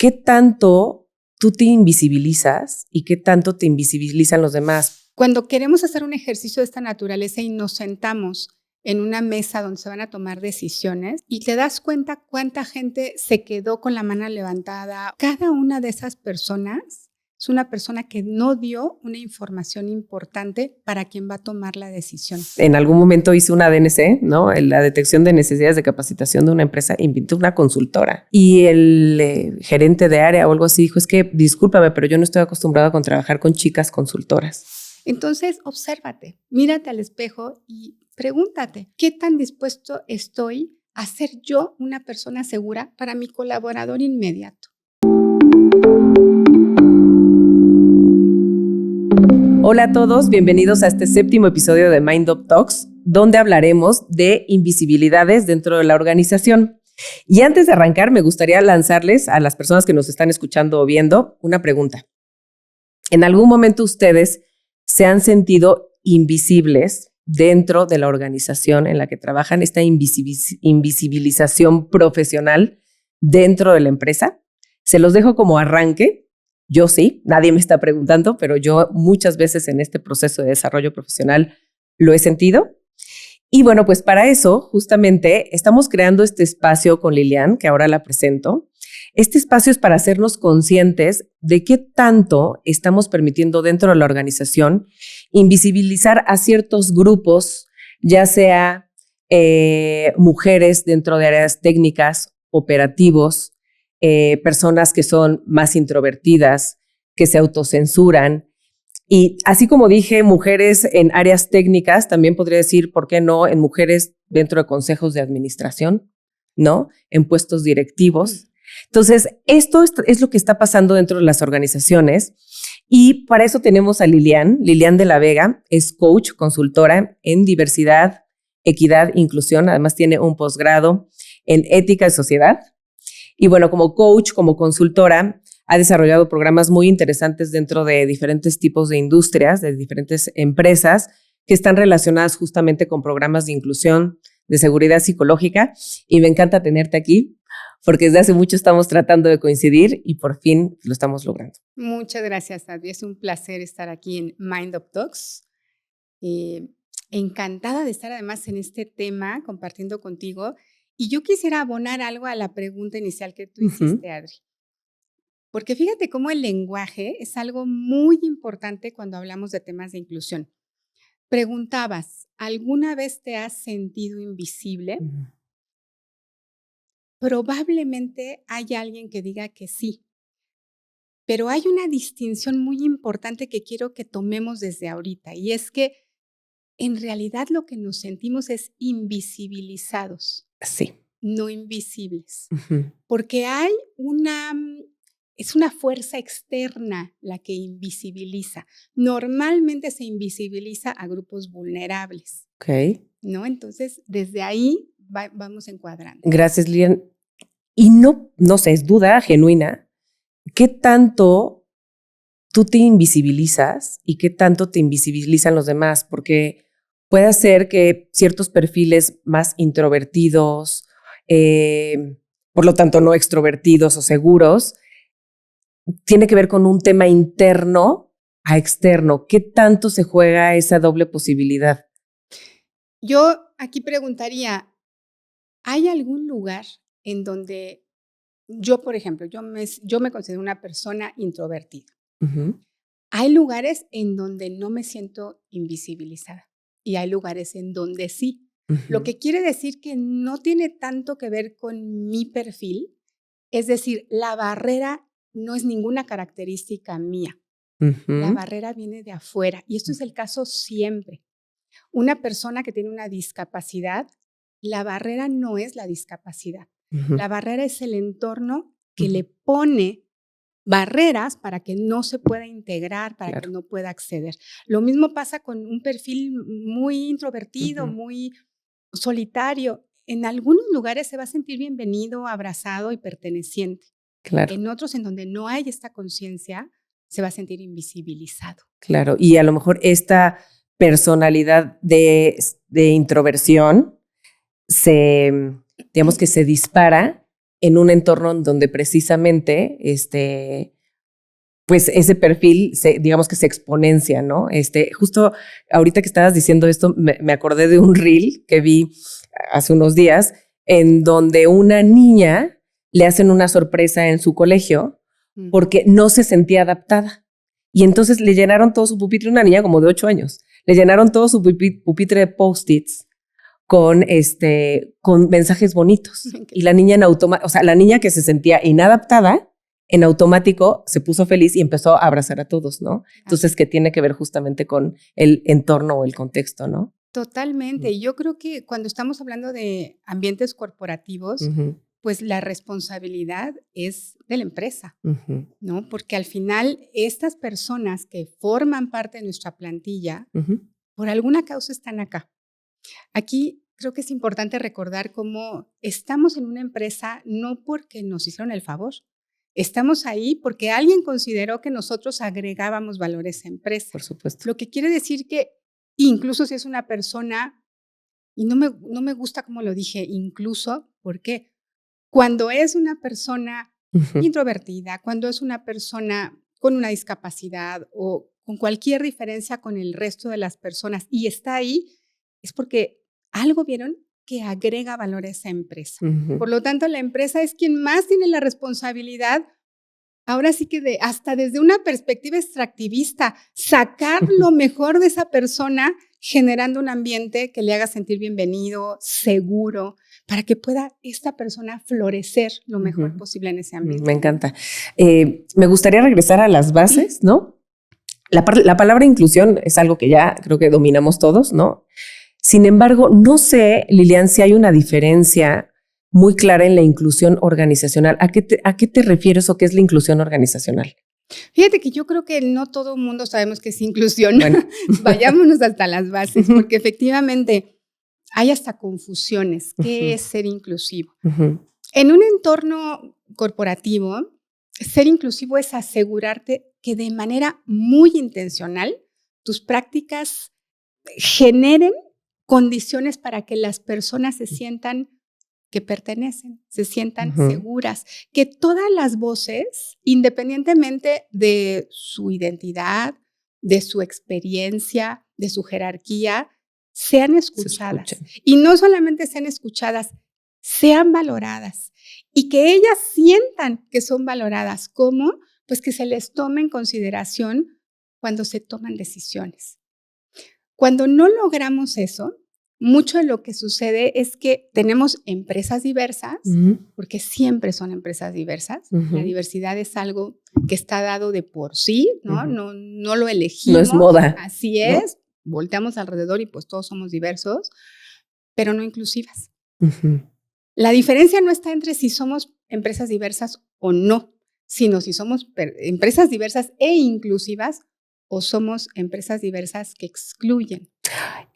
¿qué tanto tú te invisibilizas y qué tanto te invisibilizan los demás? Cuando queremos hacer un ejercicio de esta naturaleza y nos sentamos en una mesa donde se van a tomar decisiones y te das cuenta cuánta gente se quedó con la mano levantada, cada una de esas personas es una persona que no dio una información importante para quien va a tomar la decisión. En algún momento hice una DNC, ¿no? En la detección de necesidades de capacitación de una empresa, invité una consultora y el gerente de área o algo así dijo, es que discúlpame, pero yo no estoy acostumbrado a trabajar con chicas consultoras. Entonces, obsérvate, mírate al espejo y pregúntate, ¿qué tan dispuesto estoy a ser yo una persona segura para mi colaborador inmediato? Hola a todos, bienvenidos a este 7º episodio de Mind Up Talks, donde hablaremos de invisibilidades dentro de la organización. Y antes de arrancar, me gustaría lanzarles a las personas que nos están escuchando o viendo una pregunta. ¿En algún momento ustedes se han sentido invisibles dentro de la organización en la que trabajan, esta invisibilización profesional dentro de la empresa? Se los dejo como arranque. Yo sí, nadie me está preguntando, pero yo muchas veces en este proceso de desarrollo profesional lo he sentido. Y bueno, pues para eso justamente estamos creando este espacio con Lilian, que ahora la presento. Este espacio es para hacernos conscientes de qué tanto estamos permitiendo dentro de la organización invisibilizar a ciertos grupos, ya sea mujeres dentro de áreas técnicas, operativos, personas que son más introvertidas, que se autocensuran. Y así como dije, mujeres en áreas técnicas, también podría decir, ¿por qué no?, en mujeres dentro de consejos de administración, ¿no? En puestos directivos. Entonces, esto es lo que está pasando dentro de las organizaciones. Y para eso tenemos a Lilian de la Vega, es coach, consultora en diversidad, equidad, inclusión. Además tiene un posgrado en ética y sociedad. Y bueno, como coach, como consultora, ha desarrollado programas muy interesantes dentro de diferentes tipos de industrias, de diferentes empresas que están relacionadas justamente con programas de inclusión, de seguridad psicológica. Y me encanta tenerte aquí porque desde hace mucho estamos tratando de coincidir y por fin lo estamos logrando. Muchas gracias, Adri. Es un placer estar aquí en Mind Up Talks. Encantada de estar además en este tema compartiendo contigo. Y yo quisiera abonar algo a la pregunta inicial que tú hiciste, Adri. Porque fíjate cómo el lenguaje es algo muy importante cuando hablamos de temas de inclusión. Preguntabas, ¿alguna vez te has sentido invisible? Probablemente hay alguien que diga que sí, pero hay una distinción muy importante que quiero que tomemos desde ahorita, y es que en realidad lo que nos sentimos es invisibilizados. Sí. No invisibles. Porque es una fuerza externa la que invisibiliza. Normalmente se invisibiliza a grupos vulnerables. Ok. ¿No? Entonces, desde ahí vamos encuadrando. Gracias, Lilian. Y no sé, es duda genuina. ¿Qué tanto tú te invisibilizas y qué tanto te invisibilizan los demás? Porque puede ser que ciertos perfiles más introvertidos, por lo tanto no extrovertidos o seguros, tiene que ver con un tema interno a externo. ¿Qué tanto se juega esa doble posibilidad? Yo aquí preguntaría, ¿hay algún lugar en donde yo, por ejemplo, yo me considero una persona introvertida? Hay lugares en donde no me siento invisibilizada y hay lugares en donde sí. Lo que quiere decir que no tiene tanto que ver con mi perfil, es decir, la barrera no es ninguna característica mía. La barrera viene de afuera y esto es el caso siempre. Una persona que tiene una discapacidad, la barrera no es la discapacidad. La barrera es el entorno que le pone barreras para que no se pueda integrar, para que no pueda acceder. Lo mismo pasa con un perfil muy introvertido, muy solitario. En algunos lugares se va a sentir bienvenido, abrazado y perteneciente. En otros, en donde no hay esta conciencia, se va a sentir invisibilizado. Claro, y a lo mejor esta personalidad de introversión digamos que se dispara en un entorno donde precisamente pues ese perfil, digamos que se exponencia, ¿no? Justo ahorita que estabas diciendo esto, me acordé de un reel que vi hace unos días en donde una niña le hacen una sorpresa en su colegio porque no se sentía adaptada. Y entonces le llenaron todo su pupitre, una niña como de 8 años, le llenaron todo su pupitre de post-its con mensajes bonitos. Y la niña o sea, la niña que se sentía inadaptada, en automático se puso feliz y empezó a abrazar a todos, ¿no? Entonces, que tiene que ver justamente con el entorno o el contexto, ¿no? Totalmente. Y yo creo que cuando estamos hablando de ambientes corporativos, pues la responsabilidad es de la empresa, ¿no? Porque al final estas personas que forman parte de nuestra plantilla, por alguna causa están acá. Aquí creo que es importante recordar cómo estamos en una empresa no porque nos hicieron el favor. Estamos ahí porque alguien consideró que nosotros agregábamos valor a esa empresa. Por supuesto. Lo que quiere decir que incluso si es una persona, y no me gusta como lo dije, incluso, ¿por qué? Cuando es una persona introvertida, cuando es una persona con una discapacidad o con cualquier diferencia con el resto de las personas y está ahí, es porque algo vieron que agrega valor a esa empresa. Por lo tanto, la empresa es quien más tiene la responsabilidad, ahora sí que hasta desde una perspectiva extractivista, sacar lo mejor de esa persona generando un ambiente que le haga sentir bienvenido, seguro, para que pueda esta persona florecer lo mejor posible en ese ambiente. Me encanta. Me gustaría regresar a las bases, ¿no? La palabra inclusión es algo que ya creo que dominamos todos, ¿no? Sin embargo, no sé, Lilian, si hay una diferencia muy clara en la inclusión organizacional. ¿A qué te refieres o qué es la inclusión organizacional? Fíjate que yo creo que no todo el mundo sabemos qué es inclusión. Bueno. Vayámonos hasta las bases, porque efectivamente hay hasta confusiones. ¿Qué es ser inclusivo? En un entorno corporativo, ser inclusivo es asegurarte que de manera muy intencional tus prácticas generen condiciones para que las personas se sientan que pertenecen, se sientan seguras, que todas las voces, independientemente de su identidad, de su experiencia, de su jerarquía, sean escuchadas. Y no solamente sean escuchadas, sean valoradas. Y que ellas sientan que son valoradas. ¿Cómo? Pues que se les tome en consideración cuando se toman decisiones. Cuando no logramos eso, mucho de lo que sucede es que tenemos empresas diversas, porque siempre son empresas diversas. La diversidad es algo que está dado de por sí, ¿no? No lo elegimos. No es moda. Así es. ¿No? Volteamos alrededor y pues todos somos diversos, pero no inclusivas. La diferencia no está entre si somos empresas diversas o no, sino si somos empresas diversas e inclusivas o somos empresas diversas que excluyen.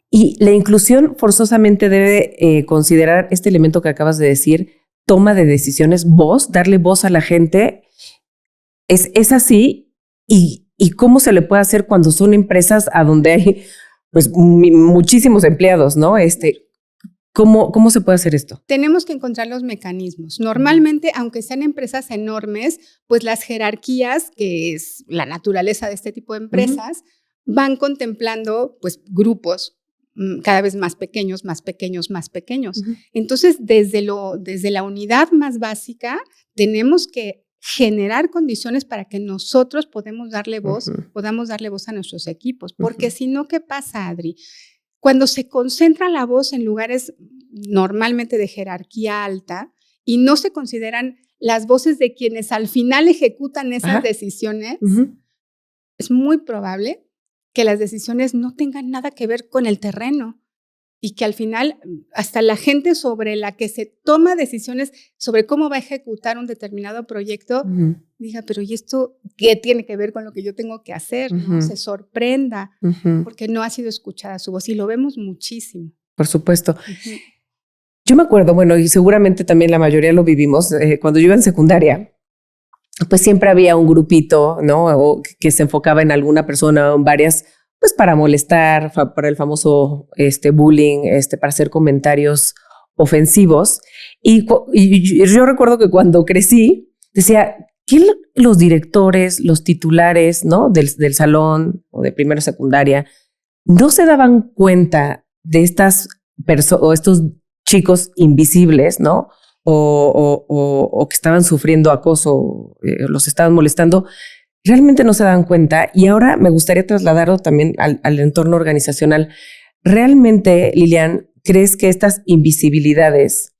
Y la inclusión forzosamente debe considerar este elemento que acabas de decir, toma de decisiones, darle voz a la gente. Es así. ¿Y cómo se le puede hacer cuando son empresas a donde hay pues muchísimos empleados, ¿no? ¿Cómo se puede hacer esto? Tenemos que encontrar los mecanismos. Normalmente, aunque sean empresas enormes, pues las jerarquías, que es la naturaleza de este tipo de empresas, van contemplando pues grupos cada vez más pequeños, más pequeños, más pequeños. Entonces, desde la unidad más básica, tenemos que generar condiciones para que nosotros podamos darle voz a nuestros equipos. Porque si no, ¿qué pasa, Adri? Cuando se concentra la voz en lugares normalmente de jerarquía alta y no se consideran las voces de quienes al final ejecutan esas decisiones, es muy probable que las decisiones no tengan nada que ver con el terreno y que al final hasta la gente sobre la que se toma decisiones sobre cómo va a ejecutar un determinado proyecto diga, pero ¿y esto qué tiene que ver con lo que yo tengo que hacer? ¿No? Se sorprenda porque no ha sido escuchada su voz y lo vemos muchísimo. Por supuesto. Yo me acuerdo, bueno, y seguramente también la mayoría lo vivimos, cuando yo iba en secundaria, pues siempre había un grupito, ¿no? O que se enfocaba en alguna persona o en varias, pues para molestar, para el famoso bullying, para hacer comentarios ofensivos. Y yo recuerdo que cuando crecí, decía, ¿qué los directores, los titulares, ¿no? del salón o de primero secundaria no se daban cuenta de estas personas o estos chicos invisibles, ¿no? O que estaban sufriendo acoso, los estaban molestando? Realmente no se dan cuenta. Y ahora me gustaría trasladarlo también al entorno organizacional. ¿Realmente, Lilian, crees que estas invisibilidades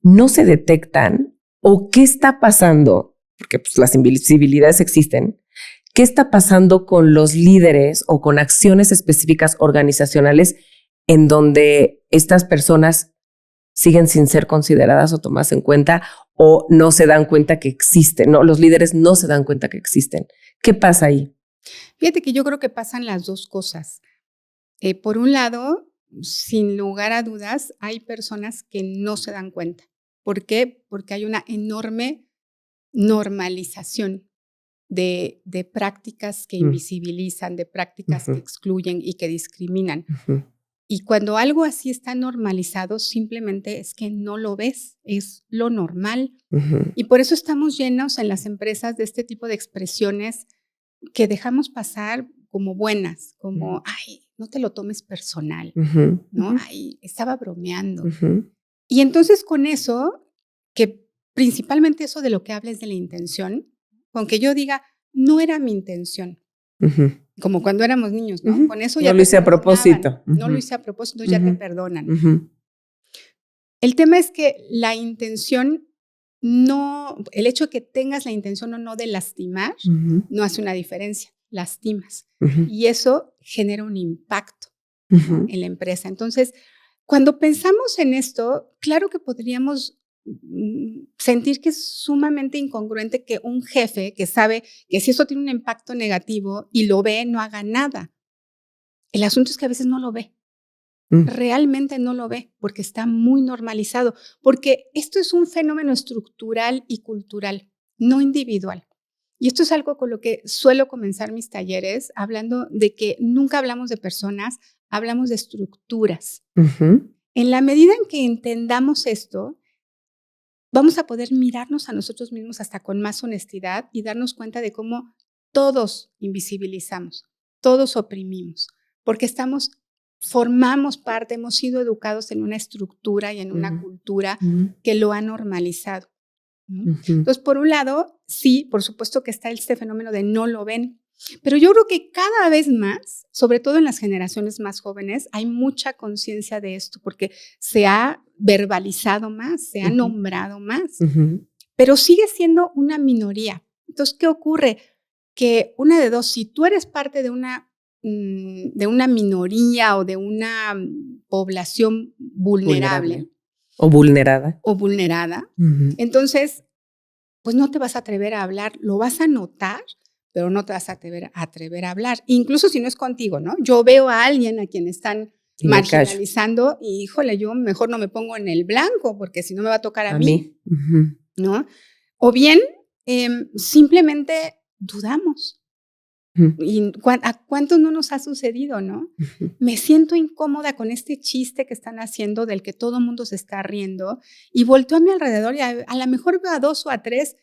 no se detectan? ¿O qué está pasando? Porque pues, las invisibilidades existen. ¿Qué está pasando con los líderes o con acciones específicas organizacionales en donde estas personas siguen sin ser consideradas o tomadas en cuenta o no se dan cuenta que existen? No, los líderes no se dan cuenta que existen. ¿Qué pasa ahí? Fíjate que yo creo que pasan las dos cosas. Por un lado, sin lugar a dudas, hay personas que no se dan cuenta. ¿Por qué? Porque hay una enorme normalización de prácticas que invisibilizan, de prácticas que excluyen y que discriminan. Y cuando algo así está normalizado, simplemente es que no lo ves, es lo normal. Y por eso estamos llenos en las empresas de este tipo de expresiones que dejamos pasar como buenas, como, ay, no te lo tomes personal, ¿no? Ay, estaba bromeando. Y entonces con eso, que principalmente eso de lo que habla es de la intención, con que yo diga, no era mi intención. Como cuando éramos niños, ¿no? Con eso ya no lo hice a propósito. No lo hice a propósito, ya te perdonan. El tema es que la intención no, el hecho de que tengas la intención o no de lastimar, no hace una diferencia, lastimas. Y eso genera un impacto, ¿no? En la empresa. Entonces, cuando pensamos en esto, claro que podríamos sentir que es sumamente incongruente que un jefe que sabe que si eso tiene un impacto negativo y lo ve, no haga nada. El asunto es que a veces no lo ve. Realmente no lo ve porque está muy normalizado, porque esto es un fenómeno estructural y cultural, no individual. Y esto es algo con lo que suelo comenzar mis talleres, hablando de que nunca hablamos de personas, hablamos de estructuras. En la medida en que entendamos esto, vamos a poder mirarnos a nosotros mismos hasta con más honestidad y darnos cuenta de cómo todos invisibilizamos, todos oprimimos, porque formamos parte, hemos sido educados en una estructura y en una cultura que lo ha normalizado, ¿no? Entonces, por un lado, sí, por supuesto que está este fenómeno de no lo ven, pero yo creo que cada vez más, sobre todo en las generaciones más jóvenes, hay mucha conciencia de esto porque se ha verbalizado más, se ha nombrado más, pero sigue siendo una minoría. Entonces, ¿qué ocurre? Que una de dos, si tú eres parte de una minoría o de una población vulnerable. O vulnerada. Entonces, pues no te vas a atrever a hablar, lo vas a notar, pero no te vas a atrever a hablar, incluso si no es contigo, ¿no? Yo veo a alguien a quien están marginalizando y, híjole, yo mejor no me pongo en el blanco porque si no me va a tocar a mí. ¿No? O bien, simplemente dudamos. ¿Y a cuántos no nos ha sucedido, no? Me siento incómoda con este chiste que están haciendo del que todo el mundo se está riendo y volteo a mi alrededor y a lo mejor veo a 2 o a 3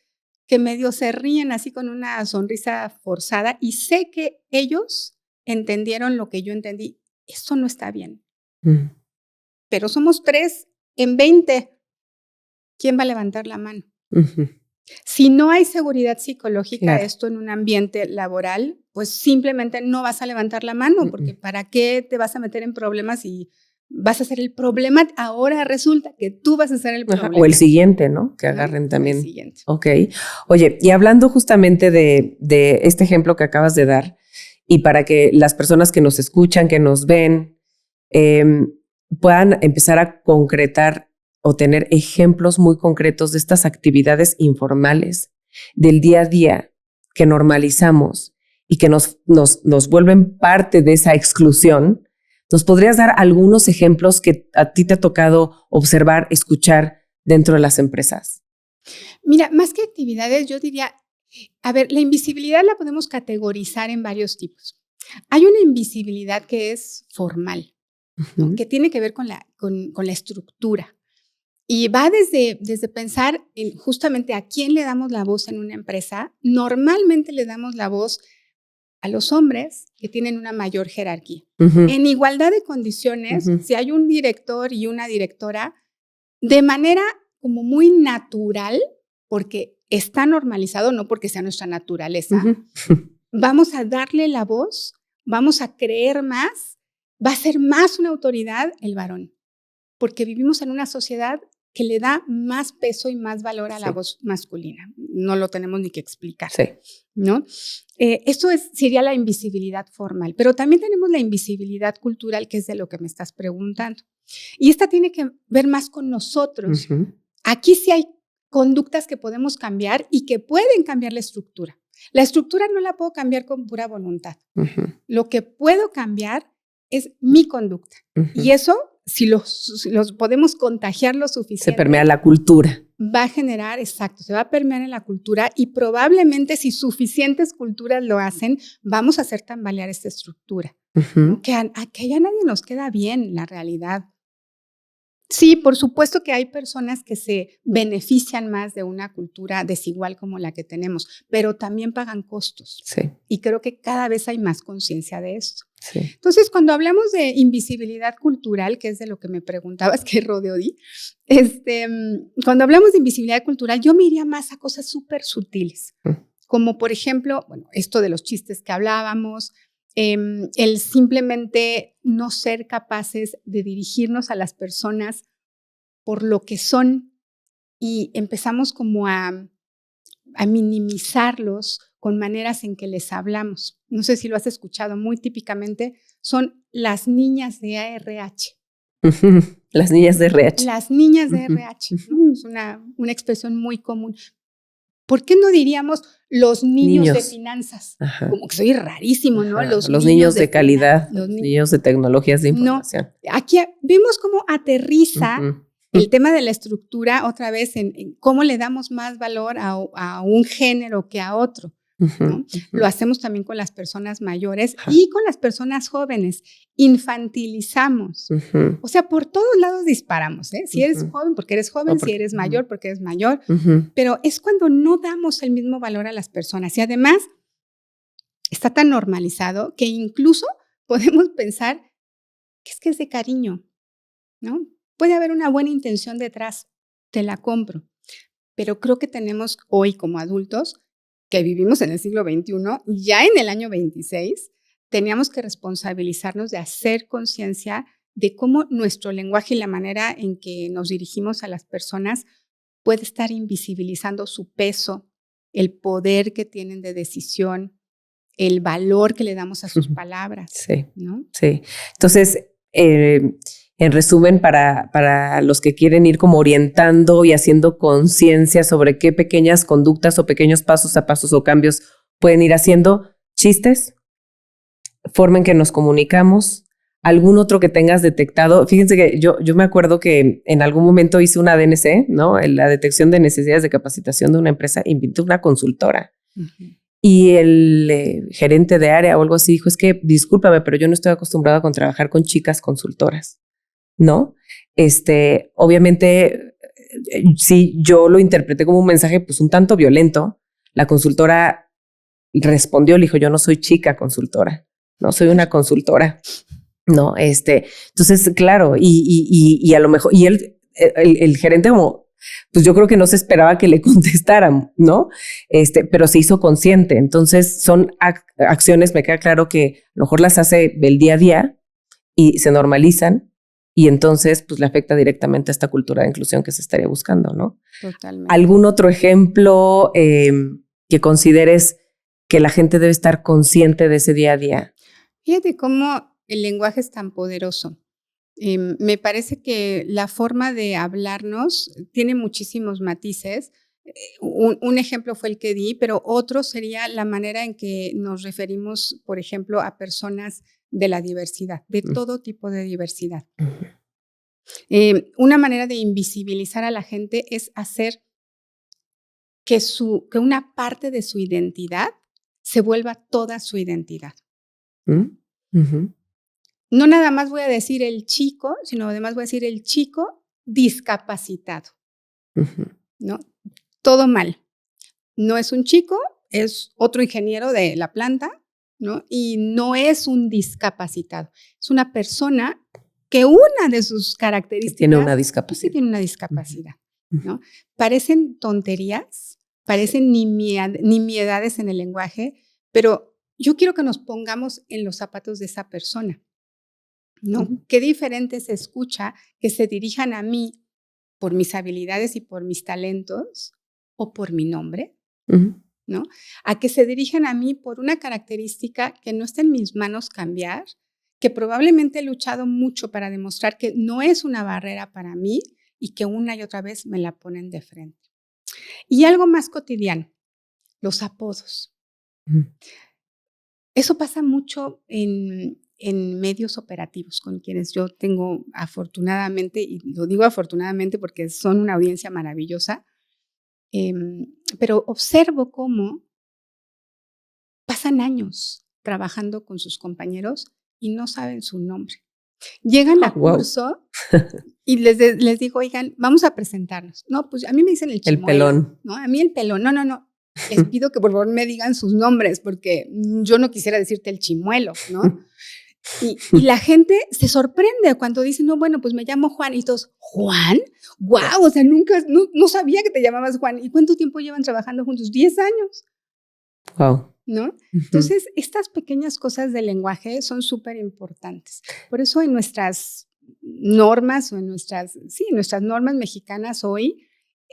que medio se ríen así con una sonrisa forzada y sé que ellos entendieron lo que yo entendí. Esto no está bien. Pero somos 3 en 20. ¿Quién va a levantar la mano? Si no hay seguridad psicológica, esto en un ambiente laboral, pues simplemente no vas a levantar la mano, porque ¿para qué te vas a meter en problemas y vas a ser el problema? Ahora resulta que tú vas a ser el problema. O el siguiente, ¿no? Que agarren también. El siguiente. Ok. Oye, y hablando justamente de este ejemplo que acabas de dar, y para que las personas que nos escuchan, que nos ven, puedan empezar a concretar o tener ejemplos muy concretos de estas actividades informales del día a día que normalizamos y que nos vuelven parte de esa exclusión. ¿Nos podrías dar algunos ejemplos que a ti te ha tocado observar, escuchar dentro de las empresas? Mira, más que actividades, yo diría, a ver, la invisibilidad la podemos categorizar en varios tipos. Hay una invisibilidad que es formal, ¿no? Que tiene que ver con la estructura. Y va desde pensar en justamente a quién le damos la voz en una empresa. Normalmente le damos la voz a los hombres que tienen una mayor jerarquía. En igualdad de condiciones, si hay un director y una directora, de manera como muy natural, porque está normalizado, no porque sea nuestra naturaleza, vamos a darle la voz, vamos a creer más, va a ser más una autoridad el varón, porque vivimos en una sociedad que le da más peso y más valor a la voz masculina. No lo tenemos ni que explicar, ¿no? Esto sería la invisibilidad formal, pero también tenemos la invisibilidad cultural, que es de lo que me estás preguntando. Y esta tiene que ver más con nosotros. Aquí sí hay conductas que podemos cambiar y que pueden cambiar la estructura. La estructura no la puedo cambiar con pura voluntad. Lo que puedo cambiar es mi conducta. Y eso, si los podemos contagiar lo suficiente, se permea la cultura. Va a generar, exacto, se va a permear en la cultura y probablemente si suficientes culturas lo hacen, vamos a hacer tambalear esta estructura. ¿No? Que a ya nadie nos queda bien la realidad. Sí, por supuesto que hay personas que se benefician más de una cultura desigual como la que tenemos, pero también pagan costos. Y creo que cada vez hay más conciencia de esto. Entonces, cuando hablamos de invisibilidad cultural, que es de lo que me preguntabas, que rodeo di, cuando hablamos de invisibilidad cultural, yo me iría más a cosas súper sutiles, como por ejemplo, bueno, esto de los chistes que hablábamos, el simplemente no ser capaces de dirigirnos a las personas por lo que son y empezamos como a minimizarlos con maneras en que les hablamos. No sé si lo has escuchado, muy típicamente son las niñas de ARH. Las niñas de RH. Las niñas de RH, ¿no? Es una expresión muy común. ¿Por qué no diríamos los niños de finanzas? Como que soy rarísimo, ¿no? Los niños de calidad, los niños de tecnologías de información. No, aquí vemos cómo aterriza el tema de la estructura otra vez en cómo le damos más valor a un género que a otro. ¿No? Lo hacemos también con las personas mayores y con las personas jóvenes. Infantilizamos. O sea, por todos lados disparamos, ¿eh? Si eres joven, porque eres joven, si eres mayor, porque eres mayor. Pero es cuando no damos el mismo valor a las personas. Y además, está tan normalizado que incluso podemos pensar que es de cariño, ¿no? Puede haber una buena intención detrás, te la compro. Pero creo que tenemos hoy como adultos que vivimos en el siglo XXI, ya en el año 26, teníamos que responsabilizarnos de hacer conciencia de cómo nuestro lenguaje y la manera en que nos dirigimos a las personas puede estar invisibilizando su peso, el poder que tienen de decisión, el valor que le damos a sus palabras. ¿No? Sí. Entonces, en resumen, para los que quieren ir como orientando y haciendo conciencia sobre qué pequeñas conductas o pequeños pasos a pasos o cambios pueden ir haciendo, chistes, forma en que nos comunicamos, algún otro que tengas detectado. Fíjense que yo me acuerdo que en algún momento hice una DNC, ¿no? En la detección de necesidades de capacitación de una empresa, invité una consultora. Y el gerente de área o algo así dijo, es que discúlpame, pero yo no estoy acostumbrado a trabajar con chicas consultoras. ¿No? Obviamente, sí, yo lo interpreté como un mensaje pues un tanto violento. La consultora respondió, le dijo, yo no soy chica consultora, no soy una consultora, ¿no? Entonces, claro, y a lo mejor, y el gerente como, pues yo creo que no se esperaba que le contestaran, ¿no? Pero se hizo consciente. Entonces, son acciones, me queda claro que a lo mejor las hace el día a día y se normalizan. Y entonces, pues le afecta directamente a esta cultura de inclusión que se estaría buscando, ¿no? Totalmente. ¿Algún otro ejemplo que consideres que la gente debe estar consciente de ese día a día? Fíjate cómo el lenguaje es tan poderoso. Me parece que la forma de hablarnos tiene muchísimos matices. Un ejemplo fue el que di, pero otro sería la manera en que nos referimos, por ejemplo, a personas de la diversidad, de todo tipo de diversidad. Una manera de invisibilizar a la gente es hacer que una parte de su identidad se vuelva toda su identidad. No nada más voy a decir el chico, sino además voy a decir el chico discapacitado, ¿no? Todo mal. No es un chico, es otro ingeniero de la planta, ¿no? Y no es un discapacitado, es una persona que una de sus características tiene una es que tiene una discapacidad, ¿no? Parecen tonterías, parecen nimiedades en el lenguaje, pero yo quiero que nos pongamos en los zapatos de esa persona, ¿no? Qué diferente se escucha que se dirijan a mí por mis habilidades y por mis talentos o por mi nombre, ¿no? A que se dirijan a mí por una característica que no está en mis manos cambiar, que probablemente he luchado mucho para demostrar que no es una barrera para mí y que una y otra vez me la ponen de frente. Y algo más cotidiano, los apodos. Eso pasa mucho en medios operativos con quienes yo tengo afortunadamente, y lo digo afortunadamente porque son una audiencia maravillosa, pero observo cómo pasan años trabajando con sus compañeros y no saben su nombre. Llegan a curso y les digo, oigan, vamos a presentarnos. No, pues a mí me dicen el chimuelo. El pelón. ¿No? A mí el pelón. No. Les pido que por favor me digan sus nombres porque yo no quisiera decirte el chimuelo, ¿no? Y la gente se sorprende cuando dicen, no, bueno, pues me llamo Juan. Y todos, ¿Juan? ¡Guau! O sea, no sabía que te llamabas Juan. ¿Y cuánto tiempo llevan trabajando juntos? 10 años. Wow. ¿No? Entonces, estas pequeñas cosas del lenguaje son súper importantes. Por eso en nuestras normas o en nuestras normas mexicanas hoy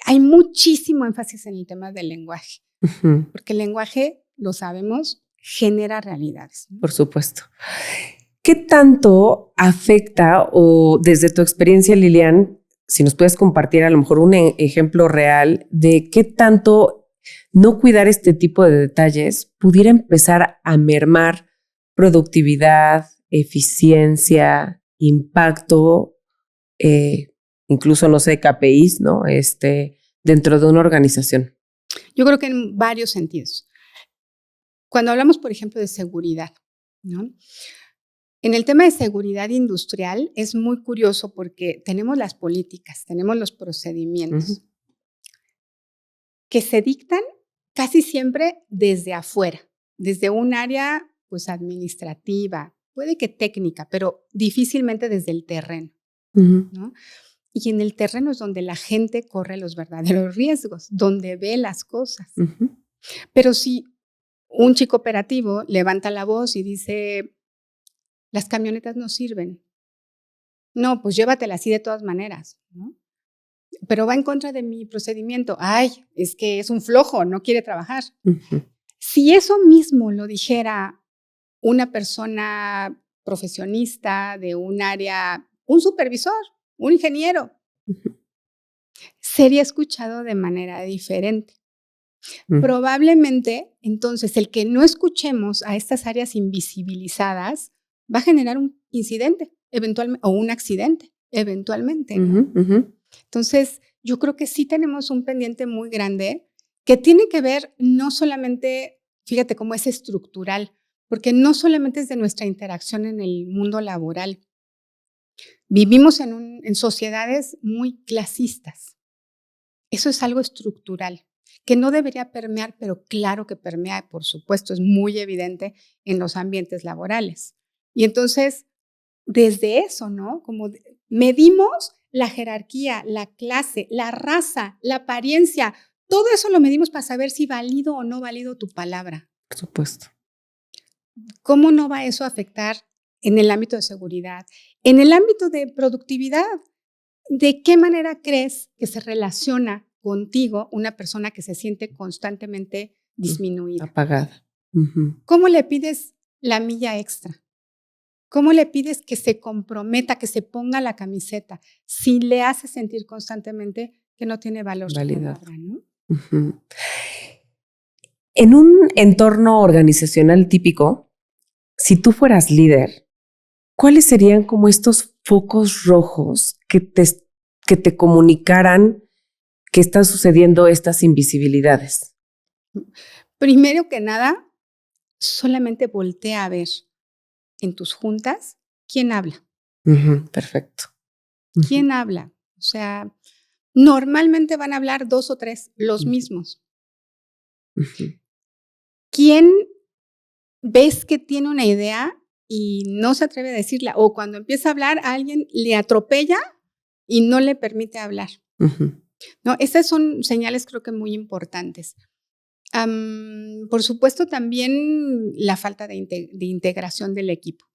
hay muchísimo énfasis en el tema del lenguaje. Porque el lenguaje, lo sabemos, genera realidades, ¿no? Por supuesto. ¿Qué tanto afecta, o desde tu experiencia, Lilian, si nos puedes compartir a lo mejor un ejemplo real de qué tanto no cuidar este tipo de detalles pudiera empezar a mermar productividad, eficiencia, impacto, incluso, no sé, KPIs, ¿no? Dentro de una organización? Yo creo que en varios sentidos. Cuando hablamos, por ejemplo, de seguridad, ¿no? En el tema de seguridad industrial es muy curioso porque tenemos las políticas, tenemos los procedimientos que se dictan casi siempre desde afuera, desde un área pues administrativa, puede que técnica, pero difícilmente desde el terreno, ¿no? Y en el terreno es donde la gente corre los verdaderos riesgos, donde ve las cosas. Pero si un chico operativo levanta la voz y dice, las camionetas no sirven, no, pues llévatela así de todas maneras, ¿no? Pero va en contra de mi procedimiento. Ay, es que es un flojo, no quiere trabajar. Si eso mismo lo dijera una persona profesionista de un área, un supervisor, un ingeniero, sería escuchado de manera diferente. Probablemente, entonces, el que no escuchemos a estas áreas invisibilizadas va a generar un incidente, eventualmente, o un accidente, eventualmente, ¿no? Entonces, yo creo que sí tenemos un pendiente muy grande que tiene que ver no solamente, fíjate cómo es estructural, porque no solamente es de nuestra interacción en el mundo laboral. Vivimos en sociedades muy clasistas. Eso es algo estructural, que no debería permear, pero claro que permea, por supuesto, es muy evidente en los ambientes laborales. Y entonces, desde eso, ¿no? Como medimos la jerarquía, la clase, la raza, la apariencia, todo eso lo medimos para saber si valido o no valido tu palabra. Por supuesto. ¿Cómo no va eso a afectar en el ámbito de seguridad? En el ámbito de productividad, ¿de qué manera crees que se relaciona contigo una persona que se siente constantemente disminuida? Apagada. ¿Cómo le pides la milla extra? ¿Cómo le pides que se comprometa, que se ponga la camiseta, si le hace sentir constantemente que no tiene valor su palabra, ¿no? En un entorno organizacional típico, si tú fueras líder, ¿cuáles serían como estos focos rojos que te comunicaran que están sucediendo estas invisibilidades? Primero que nada, solamente voltea a ver en tus juntas quién habla. Perfecto. ¿Quién habla? O O sea, normalmente van a hablar 2 o 3, los mismos. ¿Quién ves que tiene una idea y no se atreve a decirla? O cuando empieza a hablar, alguien le atropella y no le permite hablar. ¿No? Estas son señales, creo que muy importantes. Por supuesto, también la falta de integración del equipo,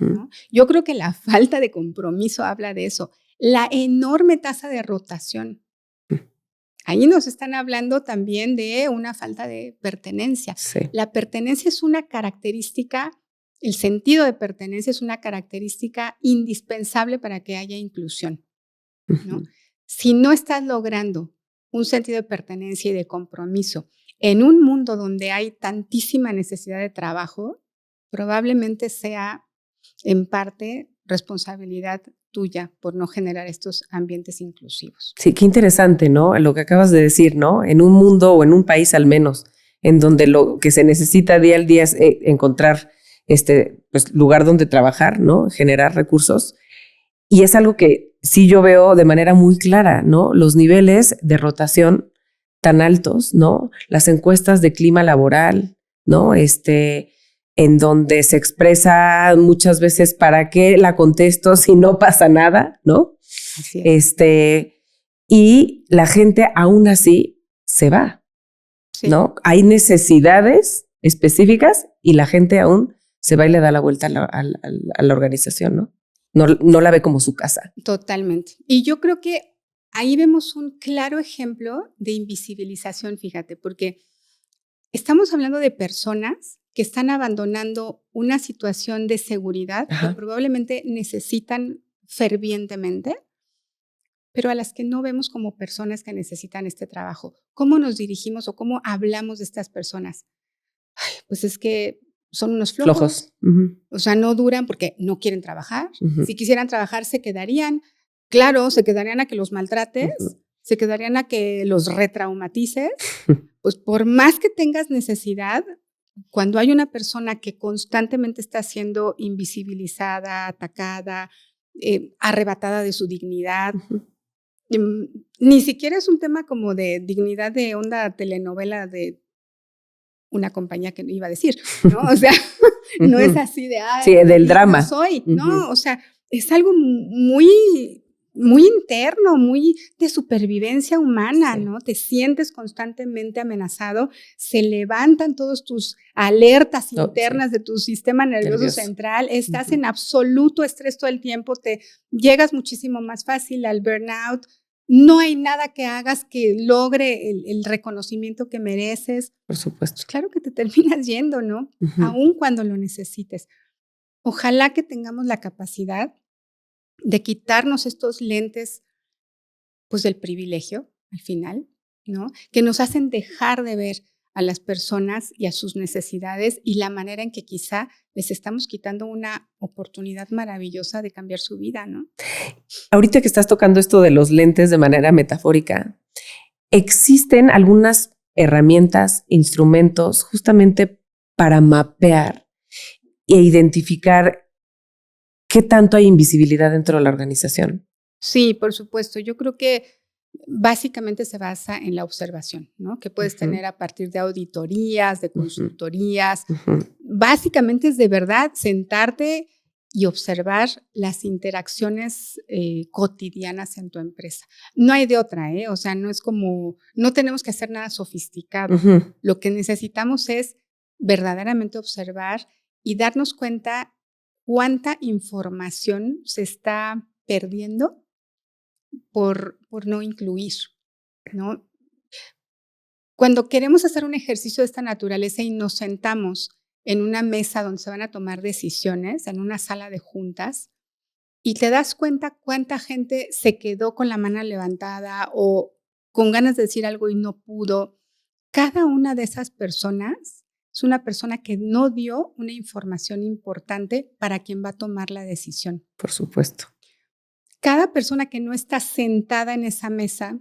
¿no? Yo creo que la falta de compromiso habla de eso. La enorme tasa de rotación. Ahí nos están hablando también de una falta de pertenencia. Sí. La pertenencia es una característica, el sentido de pertenencia es una característica indispensable para que haya inclusión, ¿no? Si no estás logrando un sentido de pertenencia y de compromiso en un mundo donde hay tantísima necesidad de trabajo, probablemente sea en parte responsabilidad tuya por no generar estos ambientes inclusivos. Sí, qué interesante, ¿no? Lo que acabas de decir, ¿no? En un mundo o en un país al menos, en donde lo que se necesita día al día es encontrar pues, lugar donde trabajar, ¿no? Generar recursos. Y es algo que sí yo veo de manera muy clara, ¿no? Los niveles de rotación tan altos, ¿no? Las encuestas de clima laboral, ¿no? En donde se expresa muchas veces para qué la contesto si no pasa nada, ¿no? Así es. Y la gente aún así se va, sí. ¿No? Hay necesidades específicas y la gente aún se va y le da la vuelta a la organización, ¿no? No la ve como su casa. Totalmente. Y yo creo que ahí vemos un claro ejemplo de invisibilización, fíjate, porque estamos hablando de personas que están abandonando una situación de seguridad que probablemente necesitan fervientemente, pero a las que no vemos como personas que necesitan este trabajo. ¿Cómo nos dirigimos o cómo hablamos de estas personas? Ay, pues es que son unos flojos. O sea, no duran porque no quieren trabajar. Si quisieran trabajar, se quedarían. Claro, se quedarían a que los maltrates, se quedarían a que los retraumatices. Pues por más que tengas necesidad, cuando hay una persona que constantemente está siendo invisibilizada, atacada, arrebatada de su dignidad, ni siquiera es un tema como de dignidad de onda telenovela de una compañía que iba a decir, ¿no? O sea, no es así de, sí, del drama. Soy, ¿no? O sea, es algo muy, muy interno, muy de supervivencia humana, sí. ¿No? Te sientes constantemente amenazado, se levantan todos tus alertas internas de tu sistema nervioso central, estás en absoluto estrés todo el tiempo, te llegas muchísimo más fácil al burnout. No hay nada que hagas que logre el reconocimiento que mereces. Por supuesto. Pues claro que te terminas yendo, ¿no? Aún cuando lo necesites. Ojalá que tengamos la capacidad de quitarnos estos lentes, pues del privilegio, al final, ¿no? Que nos hacen dejar de ver a las personas y a sus necesidades y la manera en que quizá les estamos quitando una oportunidad maravillosa de cambiar su vida, ¿no? Ahorita que estás tocando esto de los lentes de manera metafórica, existen algunas herramientas, instrumentos justamente para mapear e identificar qué tanto hay invisibilidad dentro de la organización. Sí, por supuesto. Yo creo que básicamente se basa en la observación, ¿no? Que puedes tener a partir de auditorías, de consultorías. Básicamente es de verdad sentarte y observar las interacciones cotidianas en tu empresa. No hay de otra, ¿eh? O sea, no es como, no tenemos que hacer nada sofisticado. Lo que necesitamos es verdaderamente observar y darnos cuenta cuánta información se está perdiendo por no incluir, ¿no? Cuando queremos hacer un ejercicio de esta naturaleza y nos sentamos en una mesa donde se van a tomar decisiones, en una sala de juntas, y te das cuenta cuánta gente se quedó con la mano levantada o con ganas de decir algo y no pudo, cada una de esas personas es una persona que no dio una información importante para quien va a tomar la decisión. Por supuesto. Cada persona que no está sentada en esa mesa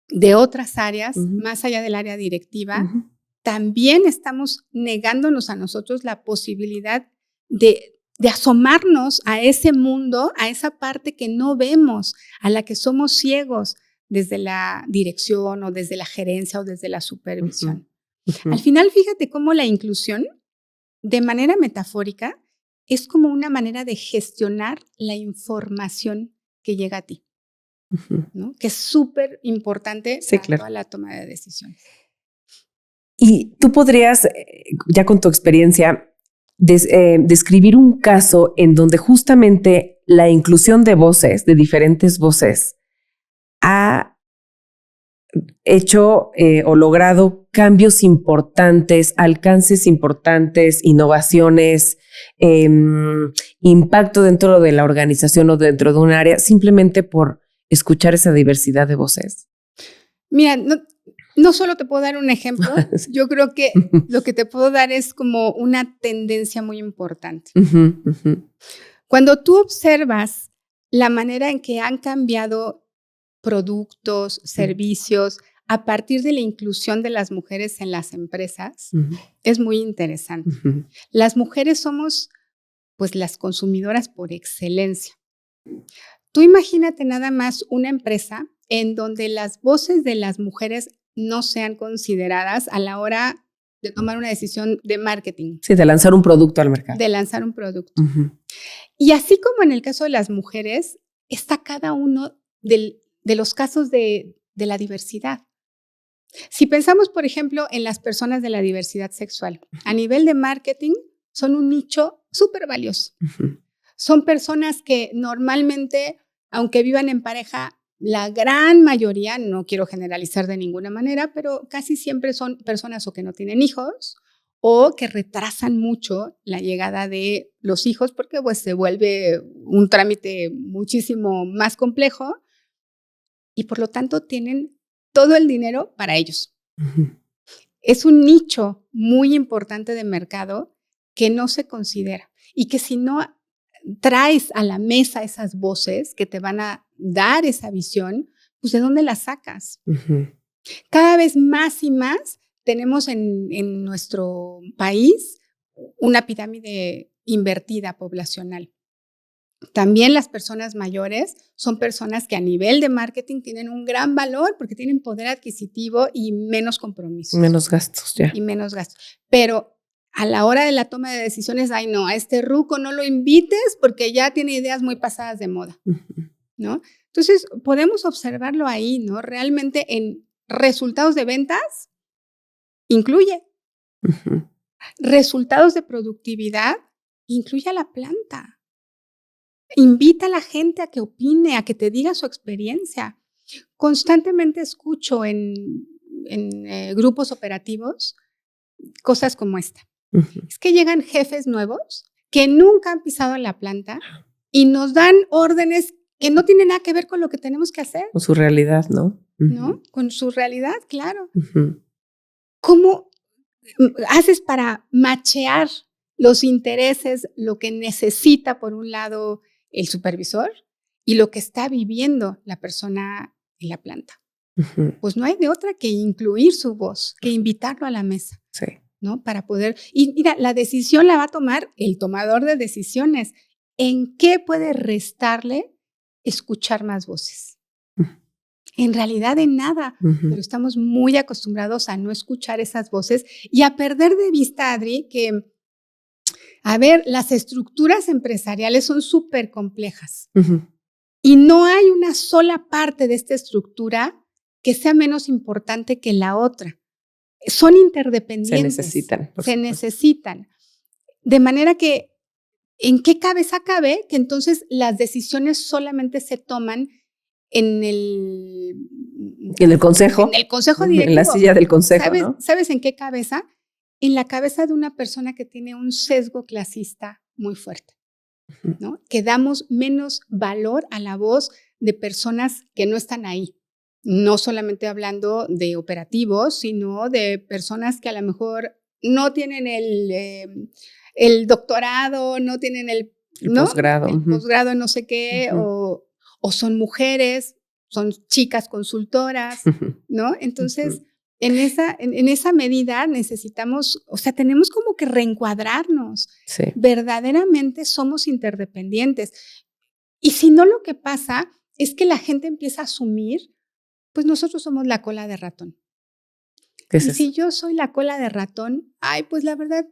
de otras áreas, más allá del área directiva, también estamos negándonos a nosotros la posibilidad de asomarnos a ese mundo, a esa parte que no vemos, a la que somos ciegos desde la dirección o desde la gerencia o desde la supervisión. Al final, fíjate cómo la inclusión, de manera metafórica, es como una manera de gestionar la información que llega a ti, ¿no? Que es súper importante para toda la toma de decisiones. Y tú podrías, ya con tu experiencia, describir un caso en donde justamente la inclusión de voces, de diferentes voces, ha hecho o logrado cambios importantes, alcances importantes, innovaciones, impacto dentro de la organización o dentro de un área, simplemente por escuchar esa diversidad de voces. Mira, no solo te puedo dar un ejemplo, yo creo que lo que te puedo dar es como una tendencia muy importante. Cuando tú observas la manera en que han cambiado productos, servicios, a partir de la inclusión de las mujeres en las empresas, es muy interesante. Las mujeres somos, pues, las consumidoras por excelencia. Tú imagínate nada más una empresa en donde las voces de las mujeres no sean consideradas a la hora de tomar una decisión de marketing. Sí, de lanzar un producto al mercado. De lanzar un producto. Y así como en el caso de las mujeres, está cada uno de los casos de la diversidad. Si pensamos, por ejemplo, en las personas de la diversidad sexual, a nivel de marketing, son un nicho súper valioso. Son personas que normalmente, aunque vivan en pareja, la gran mayoría, no quiero generalizar de ninguna manera, pero casi siempre son personas o que no tienen hijos o que retrasan mucho la llegada de los hijos porque pues, se vuelve un trámite muchísimo más complejo y por lo tanto tienen todo el dinero para ellos. Es un nicho muy importante de mercado que no se considera y que si no traes a la mesa esas voces que te van a dar esa visión, pues ¿de dónde las sacas? Cada vez más y más tenemos en nuestro país una pirámide invertida poblacional. También las personas mayores son personas que a nivel de marketing tienen un gran valor porque tienen poder adquisitivo y menos compromisos. Menos gastos, ya. Y menos gastos. Pero a la hora de la toma de decisiones, ay no, a este ruco no lo invites porque ya tiene ideas muy pasadas de moda, ¿no? Entonces, podemos observarlo ahí, ¿no? Realmente en resultados de ventas, incluye. Resultados de productividad, incluye a la planta. Invita a la gente a que opine, a que te diga su experiencia. Constantemente escucho en grupos operativos cosas como esta. Es que llegan jefes nuevos que nunca han pisado en la planta y nos dan órdenes que no tienen nada que ver con lo que tenemos que hacer. Con su realidad, ¿no? ¿No? Con su realidad, claro. ¿Cómo haces para machear los intereses, lo que necesita por un lado el supervisor y lo que está viviendo la persona en la planta? Pues no hay de otra que incluir su voz, que invitarlo a la mesa. Sí. ¿No? Para poder, y mira, la decisión la va a tomar el tomador de decisiones. ¿En qué puede restarle escuchar más voces? En realidad en nada, pero estamos muy acostumbrados a no escuchar esas voces y a perder de vista, Adri, que, a ver, las estructuras empresariales son súper complejas y no hay una sola parte de esta estructura que sea menos importante que la otra. Son interdependientes. Se necesitan. De manera que, ¿en qué cabeza cabe que entonces las decisiones solamente se toman en el consejo? En el consejo directivo. En la silla del consejo, ¿no? ¿Sabes en qué cabeza? En la cabeza de una persona que tiene un sesgo clasista muy fuerte, ¿no? Que damos menos valor a la voz de personas que no están ahí. No solamente hablando de operativos, sino de personas que a lo mejor no tienen el doctorado, no tienen el posgrado. El posgrado en no sé qué, o son mujeres, son chicas consultoras, ¿no? Entonces, en esa medida necesitamos, o sea, tenemos como que reencuadrarnos. Sí. Verdaderamente somos interdependientes. Y si no, lo que pasa es que la gente empieza a asumir, pues nosotros somos la cola de ratón. ¿Qué es y eso? si yo soy la cola de ratón, ay, pues la verdad,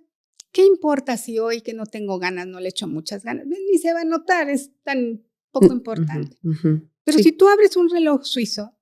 ¿qué importa si hoy que no tengo ganas, no le echo muchas ganas? Ni se va a notar, es tan poco importante. Pero sí. si tú abres un reloj suizo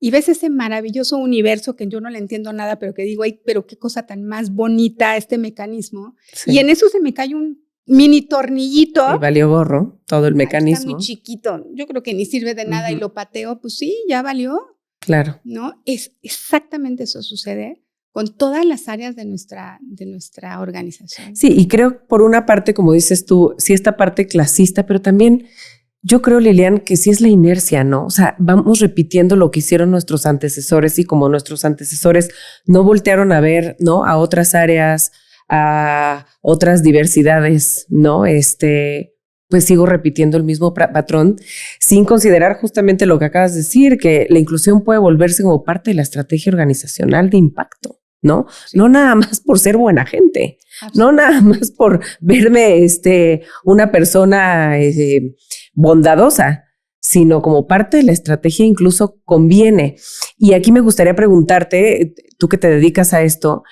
y ves ese maravilloso universo que yo no le entiendo nada, pero que digo, ay, pero qué cosa tan más bonita este mecanismo. Sí. Y en eso se me cae un mini tornillito. Y valió gorro todo el mecanismo. Está muy chiquito. Yo creo que ni sirve de nada y lo pateo, pues sí, ya valió. Claro. ¿No? Es exactamente eso sucede con todas las áreas de nuestra organización. Sí, y creo por una parte, como dices tú, sí esta parte clasista, pero también yo creo, Lilian, que sí es la inercia, ¿no? O sea, vamos repitiendo lo que hicieron nuestros antecesores y como nuestros antecesores no voltearon a ver, ¿no? A otras áreas, a otras diversidades, ¿no? Pues sigo repitiendo el mismo patrón sin considerar justamente lo que acabas de decir, que la inclusión puede volverse como parte de la estrategia organizacional de impacto, ¿no? Sí. No nada más por ser buena gente, no nada más por verme una persona bondadosa, sino como parte de la estrategia incluso conviene. Y aquí me gustaría preguntarte, tú que te dedicas a esto,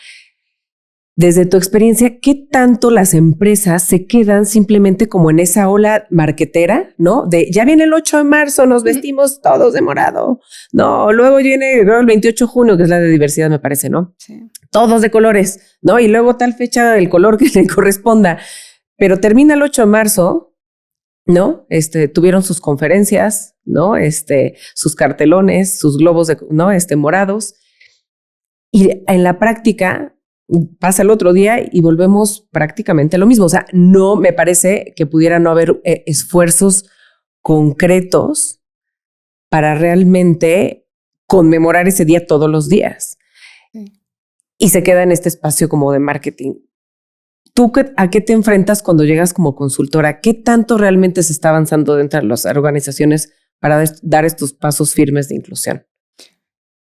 desde tu experiencia, ¿qué tanto las empresas se quedan simplemente como en esa ola marquetera, ¿no? De ya viene el 8 de marzo, nos vestimos todos de morado, ¿no? Luego viene el 28 de junio, que es la de diversidad, me parece, ¿no? Sí. Todos de colores, ¿no? Y luego tal fecha, el color que le corresponda. Pero termina el 8 de marzo, ¿no? Tuvieron sus conferencias, ¿no? Sus cartelones, sus globos, ¿no? Morados. Y en la práctica pasa el otro día y volvemos prácticamente a lo mismo. O sea, no me parece que pudiera no haber esfuerzos concretos para realmente conmemorar ese día todos los días. Sí. Y se queda en este espacio como de marketing. ¿Tú a qué te enfrentas cuando llegas como consultora? ¿Qué tanto realmente se está avanzando dentro de las organizaciones para dar estos pasos firmes de inclusión?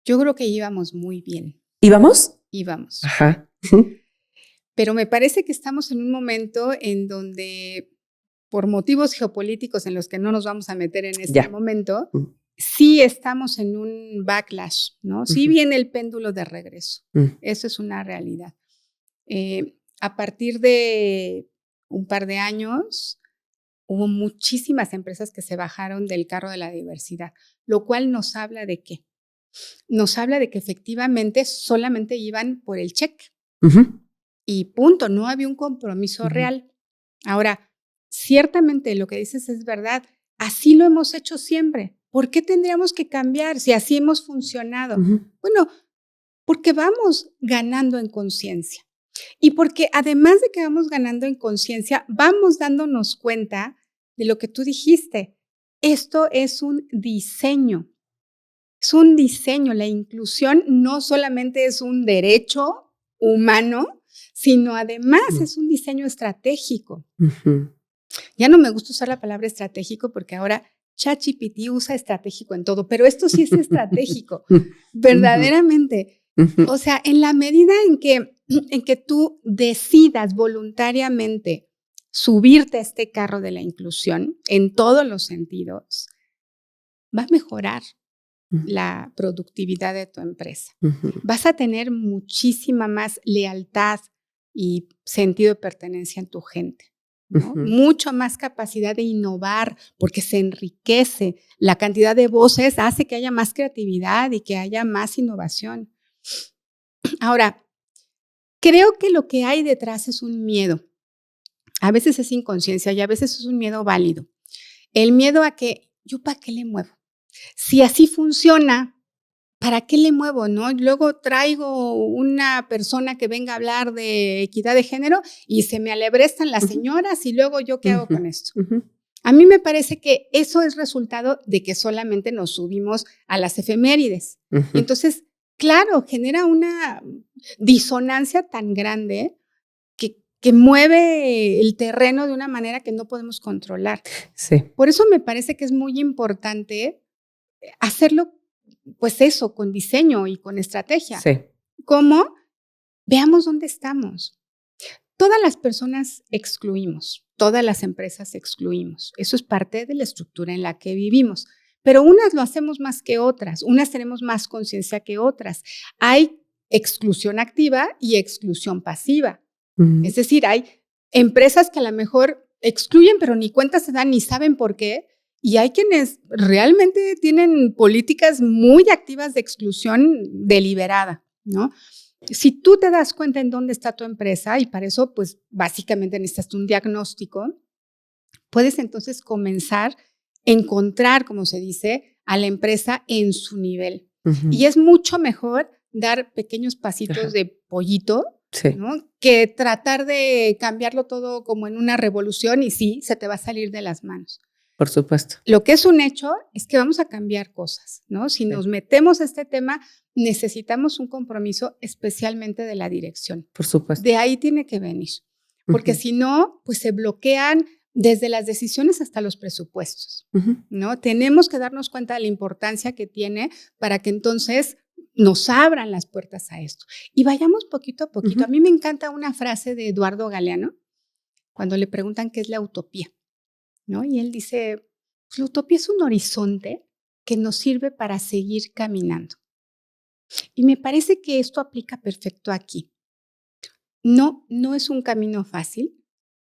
Yo creo que íbamos muy bien. ¿Íbamos? Íbamos. Ajá. Pero me parece que estamos en un momento en donde, por motivos geopolíticos en los que no nos vamos a meter en este momento, sí estamos en un backlash, ¿no? Sí viene el péndulo de regreso. Eso es una realidad. A partir de un par de años, hubo muchísimas empresas que se bajaron del carro de la diversidad, lo cual nos habla de qué. Nos habla de que efectivamente solamente iban por el cheque. Y punto, no había un compromiso real. Ahora, ciertamente lo que dices es verdad, así lo hemos hecho siempre. ¿Por qué tendríamos que cambiar si así hemos funcionado? Bueno, porque vamos ganando en conciencia. Y porque además de que vamos ganando en conciencia, vamos dándonos cuenta de lo que tú dijiste. Esto es un diseño. Es un diseño. La inclusión no solamente es un derecho humano, sino además es un diseño estratégico. Ya no me gusta usar la palabra estratégico porque ahora ChatGPT usa estratégico en todo, pero esto sí es estratégico, verdaderamente. O sea, en la medida en que tú decidas voluntariamente subirte a este carro de la inclusión en todos los sentidos, va a mejorar la productividad de tu empresa. Vas a tener muchísima más lealtad y sentido de pertenencia en tu gente, ¿no? Mucho más capacidad de innovar porque se enriquece. La cantidad de voces hace que haya más creatividad y que haya más innovación. Ahora, creo que lo que hay detrás es un miedo. A veces es inconsciencia y a veces es un miedo válido. El miedo a que, ¿yo para qué le muevo? Si así funciona, ¿para qué le muevo? ¿No? Luego traigo una persona que venga a hablar de equidad de género y se me alebrestan las señoras y luego ¿yo qué hago con esto? A mí me parece que eso es resultado de que solamente nos subimos a las efemérides. Y entonces, claro, genera una disonancia tan grande que mueve el terreno de una manera que no podemos controlar. Sí. Por eso me parece que es muy importante hacerlo pues eso, con diseño y con estrategia. Sí. ¿Cómo? Veamos dónde estamos. Todas las personas excluimos, todas las empresas excluimos. Eso es parte de la estructura en la que vivimos. Pero unas lo hacemos más que otras, unas tenemos más conciencia que otras. Hay exclusión activa y exclusión pasiva. Es decir, hay empresas que a lo mejor excluyen, pero ni cuenta se dan ni saben por qué. Y hay quienes realmente tienen políticas muy activas de exclusión deliberada, ¿no? Si tú te das cuenta en dónde está tu empresa, y para eso, pues, básicamente necesitas un diagnóstico, puedes entonces comenzar a encontrar, como se dice, a la empresa en su nivel. Y es mucho mejor dar pequeños pasitos de pollito, sí, ¿no? Que tratar de cambiarlo todo como en una revolución y sí, se te va a salir de las manos. Por supuesto. Lo que es un hecho es que vamos a cambiar cosas, ¿no? Si nos metemos a este tema, necesitamos un compromiso especialmente de la dirección. Por supuesto. De ahí tiene que venir, porque si no, pues se bloquean desde las decisiones hasta los presupuestos, ¿no? Tenemos que darnos cuenta de la importancia que tiene para que entonces nos abran las puertas a esto. Y vayamos poquito a poquito. A mí me encanta una frase de Eduardo Galeano, cuando le preguntan qué es la utopía, ¿no? Y él dice, pues la utopía es un horizonte que nos sirve para seguir caminando. Y me parece que esto aplica perfecto aquí. No es un camino fácil.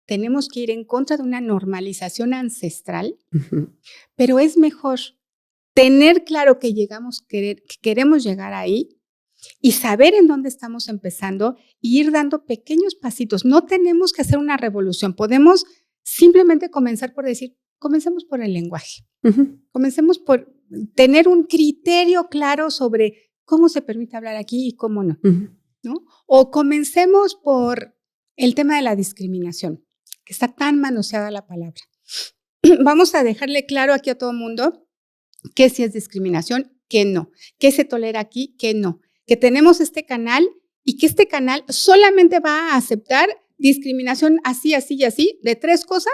Tenemos que ir en contra de una normalización ancestral, pero es mejor tener claro que queremos llegar ahí y saber en dónde estamos empezando e ir dando pequeños pasitos. No tenemos que hacer una revolución. Podemos simplemente comenzar por decir, comencemos por el lenguaje. Comencemos por tener un criterio claro sobre cómo se permite hablar aquí y cómo no, ¿no? O comencemos por el tema de la discriminación, que está tan manoseada la palabra. Vamos a dejarle claro aquí a todo el mundo que si es discriminación, que no, que se tolera aquí, que no, que tenemos este canal y que este canal solamente va a aceptar discriminación así, así y así, de 3 cosas,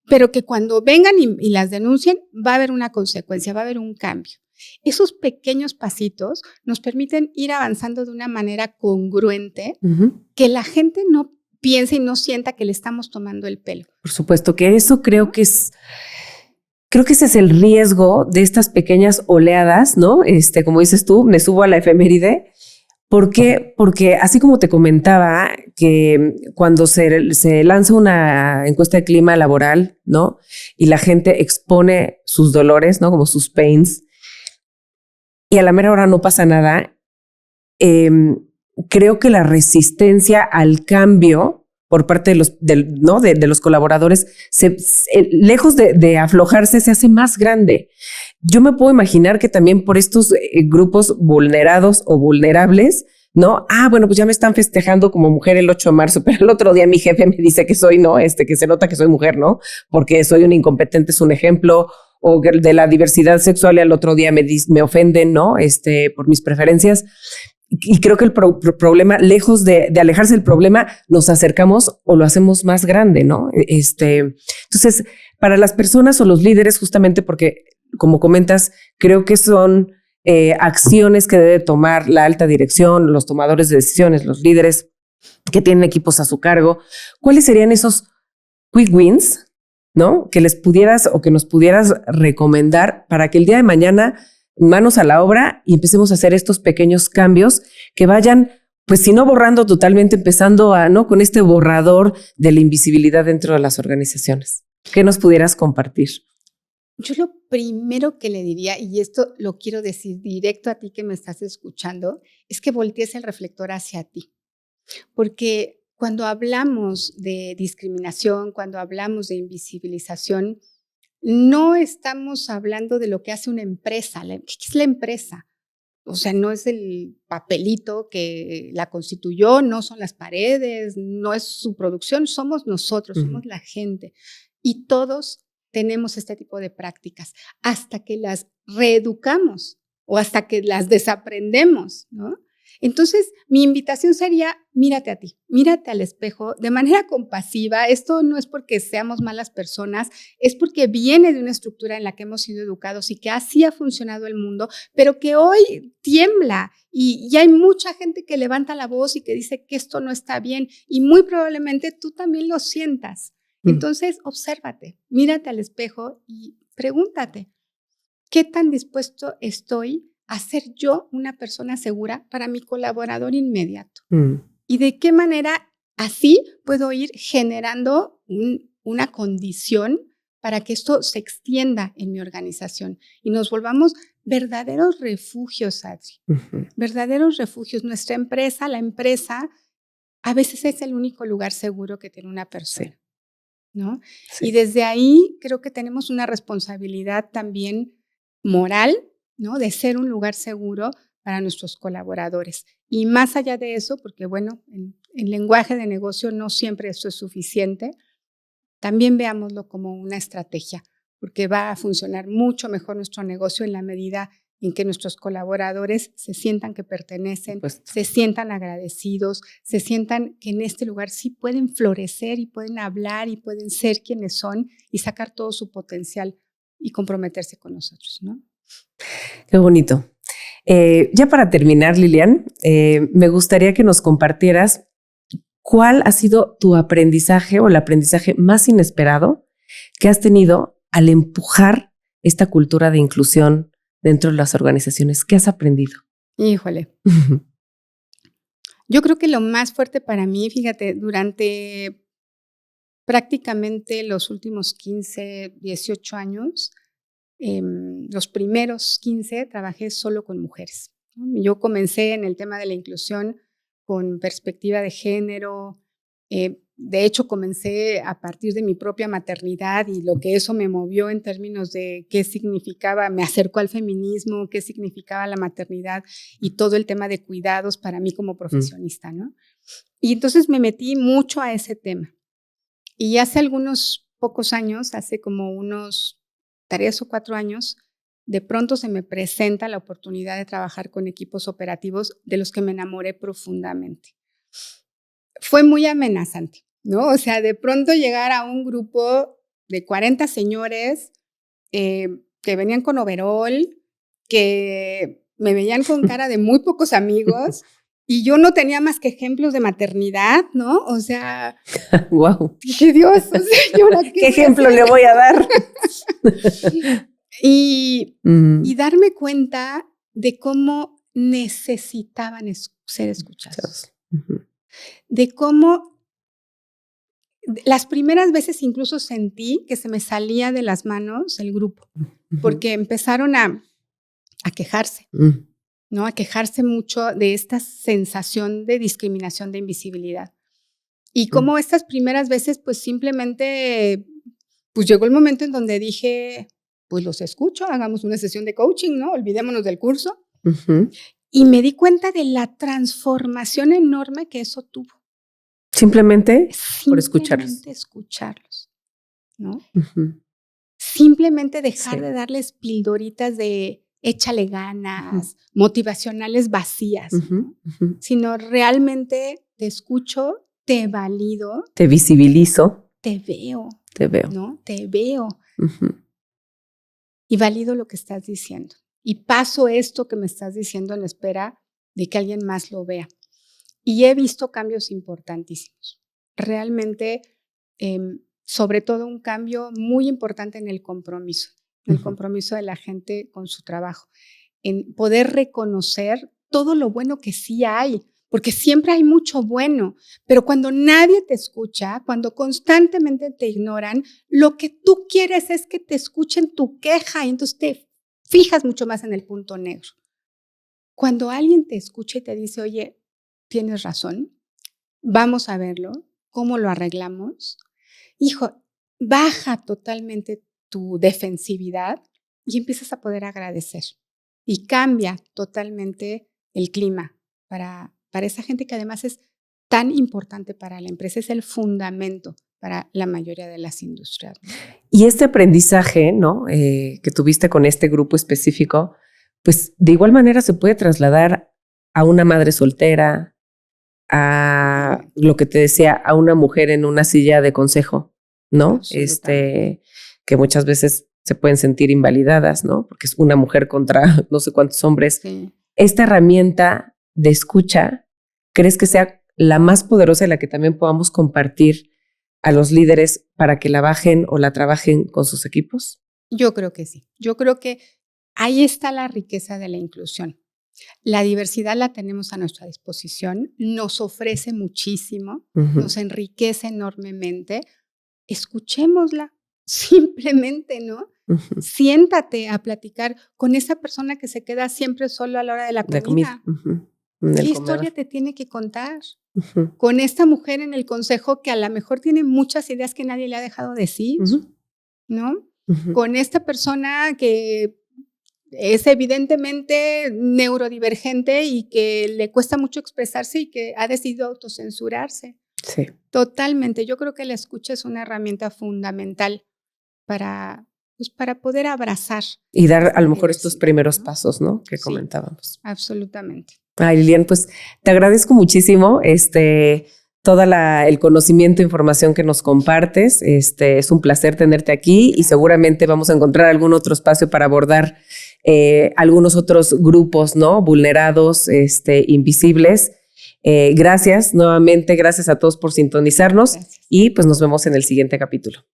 pero que cuando vengan y las denuncien va a haber una consecuencia, va a haber un cambio. Esos pequeños pasitos nos permiten ir avanzando de una manera congruente, que la gente no piense y no sienta que le estamos tomando el pelo. Por supuesto que eso creo que ese es el riesgo de estas pequeñas oleadas, ¿no? Como dices tú, me subo a la efeméride. ¿Por qué? Porque así como te comentaba que cuando se lanza una encuesta de clima laboral, ¿no? Y la gente expone sus dolores, ¿no? Como sus pains, y a la mera hora no pasa nada, creo que la resistencia al cambio por parte de los colaboradores, lejos de aflojarse, se hace más grande. Yo me puedo imaginar que también por estos grupos vulnerados o vulnerables, ¿no? Bueno, pues ya me están festejando como mujer el 8 de marzo, pero el otro día mi jefe me dice que soy, ¿no? Que se nota que soy mujer, ¿no? Porque soy un incompetente, es un ejemplo, o de la diversidad sexual y al otro día me ofenden, ¿no? Por mis preferencias. Y creo que el problema, lejos de alejarse del problema, nos acercamos o lo hacemos más grande, ¿no? Entonces, para las personas o los líderes, justamente porque, como comentas, creo que son acciones que debe tomar la alta dirección, los tomadores de decisiones, los líderes que tienen equipos a su cargo. ¿Cuáles serían esos quick wins, ¿no? Que les pudieras o que nos pudieras recomendar para que el día de mañana manos a la obra y empecemos a hacer estos pequeños cambios que vayan, pues si no borrando totalmente, empezando ¿no? Con este borrador de la invisibilidad dentro de las organizaciones? ¿Qué nos pudieras compartir? Yo lo primero que le diría, y esto lo quiero decir directo a ti que me estás escuchando, es que voltees el reflector hacia ti. Porque cuando hablamos de discriminación, cuando hablamos de invisibilización, no estamos hablando de lo que hace una empresa. ¿Qué es la empresa? O sea, no es el papelito que la constituyó, no son las paredes, no es su producción, somos nosotros, somos la gente. Y todos tenemos este tipo de prácticas hasta que las reeducamos o hasta que las desaprendemos, ¿no? Entonces, mi invitación sería, mírate a ti, mírate al espejo de manera compasiva. Esto no es porque seamos malas personas, es porque viene de una estructura en la que hemos sido educados y que así ha funcionado el mundo, pero que hoy tiembla y hay mucha gente que levanta la voz y que dice que esto no está bien y muy probablemente tú también lo sientas. Entonces, obsérvate, mírate al espejo y pregúntate, ¿qué tan dispuesto estoy a ser yo una persona segura para mi colaborador inmediato? ¿Y de qué manera así puedo ir generando una condición para que esto se extienda en mi organización y nos volvamos verdaderos refugios, Adri? Verdaderos refugios. Nuestra empresa, la empresa, a veces es el único lugar seguro que tiene una persona. Sí. ¿No? Sí. Y desde ahí creo que tenemos una responsabilidad también moral, ¿no? De ser un lugar seguro para nuestros colaboradores. Y más allá de eso, porque bueno, en lenguaje de negocio no siempre esto es suficiente, también veámoslo como una estrategia, porque va a funcionar mucho mejor nuestro negocio en la medida en que nuestros colaboradores se sientan que pertenecen, se sientan agradecidos, se sientan que en este lugar sí pueden florecer y pueden hablar y pueden ser quienes son y sacar todo su potencial y comprometerse con nosotros, ¿no? Qué bonito. Ya para terminar, Lilian, me gustaría que nos compartieras cuál ha sido tu aprendizaje o el aprendizaje más inesperado que has tenido al empujar esta cultura de inclusión dentro de las organizaciones. ¿Qué has aprendido? Híjole. Yo creo que lo más fuerte para mí, fíjate, durante prácticamente los últimos 15, 18 años, los primeros 15 trabajé solo con mujeres. Yo comencé en el tema de la inclusión con perspectiva de género. De hecho, comencé a partir de mi propia maternidad y lo que eso me movió en términos de qué significaba, me acercó al feminismo, qué significaba la maternidad y todo el tema de cuidados para mí como profesionista, ¿no? Y entonces me metí mucho a ese tema. Y hace algunos pocos años, hace como unos 3 o 4 años, de pronto se me presenta la oportunidad de trabajar con equipos operativos de los que me enamoré profundamente. Fue muy amenazante, ¿no? O sea, de pronto llegar a un grupo de 40 señores que venían con overol, que me veían con cara de muy pocos amigos y yo no tenía más que ejemplos de maternidad, ¿no? O sea, wow. Dije, Dios, o sea, ¿y ahora qué ejemplo le voy a dar? y darme cuenta de cómo necesitaban ser escuchados. De cómo las primeras veces incluso sentí que se me salía de las manos el grupo, porque empezaron a quejarse, ¿no? A quejarse mucho de esta sensación de discriminación, de invisibilidad. Y como estas primeras veces, pues simplemente, pues llegó el momento en donde dije, pues los escucho, hagamos una sesión de coaching, ¿no? Olvidémonos del curso. Y me di cuenta de la transformación enorme que eso tuvo. Simplemente por escucharlos. Simplemente escucharlos, ¿no? Simplemente dejar de darles pildoritas de échale ganas, motivacionales vacías, ¿no? Sino realmente te escucho, te valido. Te visibilizo. Te veo. Te veo. ¿No? Te veo. Y valido lo que estás diciendo. Y paso esto que me estás diciendo en espera de que alguien más lo vea. Y he visto cambios importantísimos. Realmente, sobre todo un cambio muy importante en el compromiso. El compromiso de la gente con su trabajo. En poder reconocer todo lo bueno que sí hay. Porque siempre hay mucho bueno, pero cuando nadie te escucha, cuando constantemente te ignoran, lo que tú quieres es que te escuchen tu queja y entonces te fijas mucho más en el punto negro. Cuando alguien te escucha y te dice, oye, tienes razón, vamos a verlo, ¿cómo lo arreglamos? Hijo, baja totalmente tu defensividad y empiezas a poder agradecer y cambia totalmente el clima para esa gente que además es tan importante para la empresa, es el fundamento para la mayoría de las industrias. Y este aprendizaje, ¿no? Que tuviste con este grupo específico, pues de igual manera se puede trasladar a una madre soltera, a lo que te decía, a una mujer en una silla de consejo, ¿no? Que muchas veces se pueden sentir invalidadas, ¿no? Porque es una mujer contra no sé cuántos hombres. Sí. Esta herramienta de escucha, ¿crees que sea la más poderosa y la que también podamos compartir a los líderes para que la bajen o la trabajen con sus equipos? Yo creo que sí. Yo creo que ahí está la riqueza de la inclusión. La diversidad la tenemos a nuestra disposición, nos ofrece muchísimo, nos enriquece enormemente. Escuchémosla, simplemente, ¿no? Siéntate a platicar con esa persona que se queda siempre solo a la hora de la comida. ¿Qué historia te tiene que contar? Con esta mujer en el consejo que a lo mejor tiene muchas ideas que nadie le ha dejado decir, ¿no? Con esta persona que es evidentemente neurodivergente y que le cuesta mucho expresarse y que ha decidido autocensurarse. Sí. Totalmente. Yo creo que la escucha es una herramienta fundamental para poder abrazar. Y dar a lo mejor estos primeros pasos, ¿no? Que comentábamos. Absolutamente. Ay, Lilian, pues te agradezco muchísimo todo el conocimiento e información que nos compartes. Es un placer tenerte aquí y seguramente vamos a encontrar algún otro espacio para abordar algunos otros grupos, ¿no? Vulnerados, invisibles. Gracias nuevamente, gracias a todos por sintonizarnos. Gracias. Y pues nos vemos en el siguiente capítulo.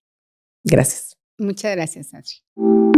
Gracias. Muchas gracias, Adri.